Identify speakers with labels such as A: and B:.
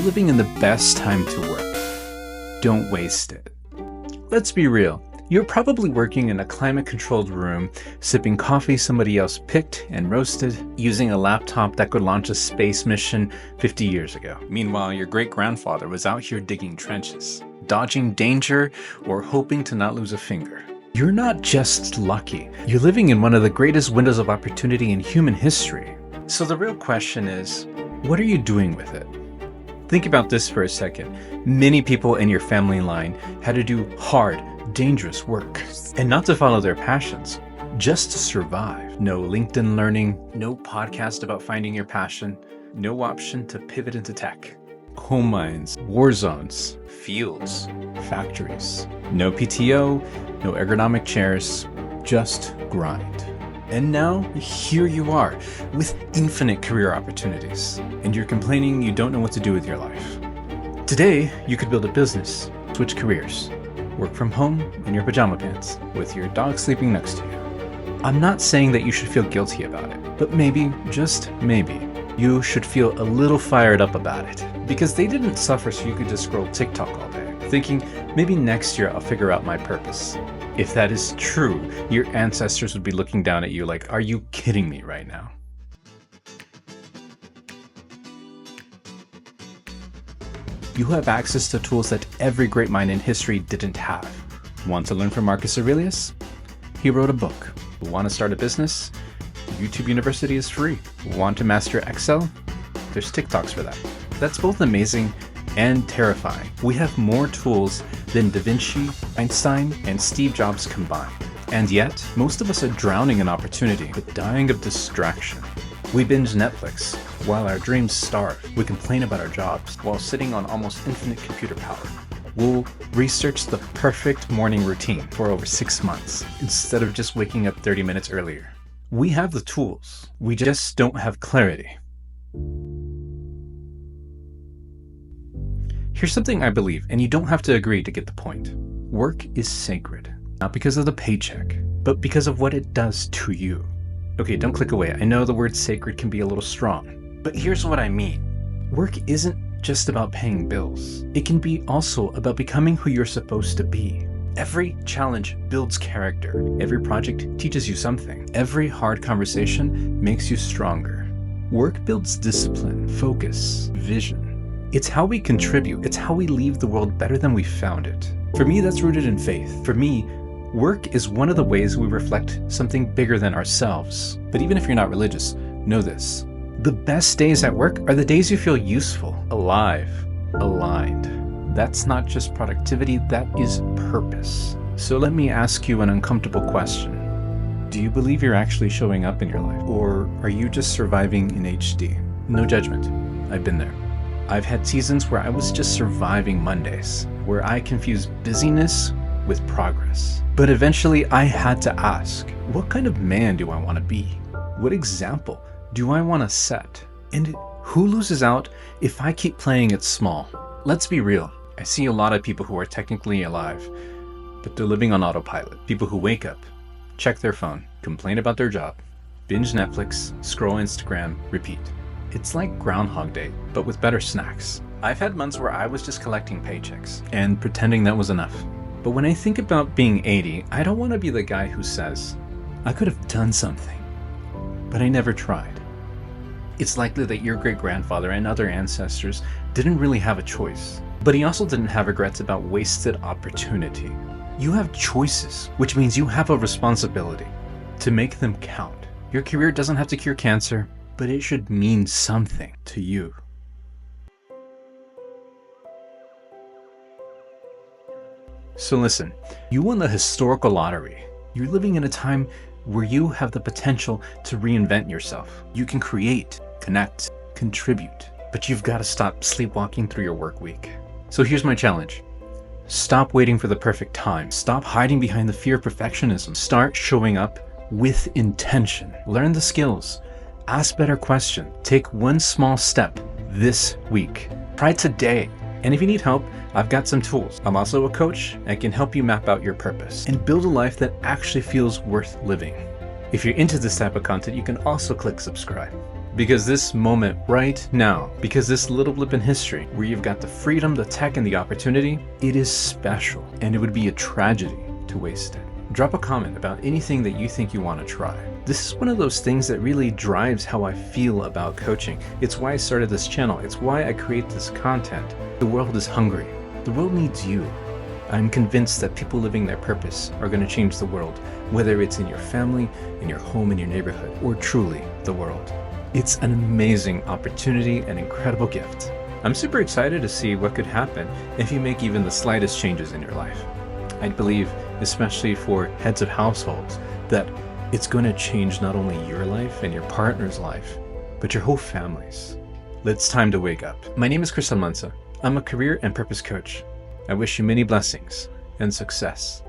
A: You're living in the best time to work. Don't waste it. Let's be real. You're probably working in a climate-controlled room, sipping coffee somebody else picked and roasted, using a laptop that could launch a space mission 50 years ago. Meanwhile, your great-grandfather was out here digging trenches, dodging danger, or hoping to not lose a finger. You're not just lucky. You're living in one of the greatest windows of opportunity in human history. So the real question is, what are you doing with it? Think about this for a second. Many people in your family line had to do hard, dangerous work, and not to follow their passions, just to survive. No LinkedIn learning, no podcast about finding your passion, no option to pivot into tech. Coal mines, war zones, fields, factories. No PTO, no ergonomic chairs, just grind. And now, here you are, with infinite career opportunities, and you're complaining you don't know what to do with your life. Today, you could build a business, switch careers, work from home in your pajama pants, with your dog sleeping next to you. I'm not saying that you should feel guilty about it, but maybe, just maybe, you should feel a little fired up about it. Because they didn't suffer so you could just scroll TikTok all day, thinking, maybe next year I'll figure out my purpose. If that is true, your ancestors would be looking down at you like, are you kidding me right now? You have access to tools that every great mind in history didn't have. Want to learn from Marcus Aurelius? He wrote a book. Want to start a business? YouTube University is free. Want to master Excel? There's TikToks for that. That's both amazing and terrifying. We have more tools than Da Vinci, Einstein, and Steve Jobs combined. And yet, most of us are drowning in opportunity, but dying of distraction. We binge Netflix while our dreams starve. We complain about our jobs while sitting on almost infinite computer power. We'll research the perfect morning routine for over 6 months instead of just waking up 30 minutes earlier. We have the tools. We just don't have clarity. Here's something I believe, and you don't have to agree to get the point. Work is sacred, not because of the paycheck, but because of what it does to you. Okay, don't click away. I know the word sacred can be a little strong, but here's what I mean. Work isn't just about paying bills. It can be also about becoming who you're supposed to be. Every challenge builds character. Every project teaches you something. Every hard conversation makes you stronger. Work builds discipline, focus, vision. It's how we contribute. It's how we leave the world better than we found it. For me, that's rooted in faith. For me, work is one of the ways we reflect something bigger than ourselves. But even if you're not religious, know this. The best days at work are the days you feel useful, alive, aligned. That's not just productivity, that is purpose. So let me ask you an uncomfortable question. Do you believe you're actually showing up in your life? Or are you just surviving in HD? No judgment. I've been there. I've had seasons where I was just surviving Mondays, where I confused busyness with progress. But eventually I had to ask, what kind of man do I want to be? What example do I want to set? And who loses out if I keep playing it small? Let's be real. I see a lot of people who are technically alive, but they're living on autopilot. People who wake up, check their phone, complain about their job, binge Netflix, scroll Instagram, repeat. It's like Groundhog Day, but with better snacks. I've had months where I was just collecting paychecks and pretending that was enough. But when I think about being 80, I don't want to be the guy who says, I could have done something, but I never tried. It's likely that your great-grandfather and other ancestors didn't really have a choice, but he also didn't have regrets about wasted opportunity. You have choices, which means you have a responsibility to make them count. Your career doesn't have to cure cancer, but it should mean something to you. So listen, you won the historical lottery. You're living in a time where you have the potential to reinvent yourself. You can create, connect, contribute, but you've got to stop sleepwalking through your work week. So here's my challenge. Stop waiting for the perfect time. Stop hiding behind the fear of perfectionism. Start showing up with intention. Learn the skills. Ask better questions. Take one small step this week. Try today. And if you need help, I've got some tools. I'm also a coach and can help you map out your purpose and build a life that actually feels worth living. If you're into this type of content, you can also click subscribe. Because this moment right now, because this little blip in history where you've got the freedom, the tech, and the opportunity, it is special, and it would be a tragedy to waste it. Drop a comment about anything that you think you want to try. This is one of those things that really drives how I feel about coaching. It's why I started this channel. It's why I create this content. The world is hungry. The world needs you. I'm convinced that people living their purpose are going to change the world, whether it's in your family, in your home, in your neighborhood, or truly the world. It's an amazing opportunity and incredible gift. I'm super excited to see what could happen if you make even the slightest changes in your life. I believe, especially for heads of households, that it's going to change not only your life and your partner's life, but your whole family's. It's time to wake up. My name is Chris Almanza. I'm a career and purpose coach. I wish you many blessings and success.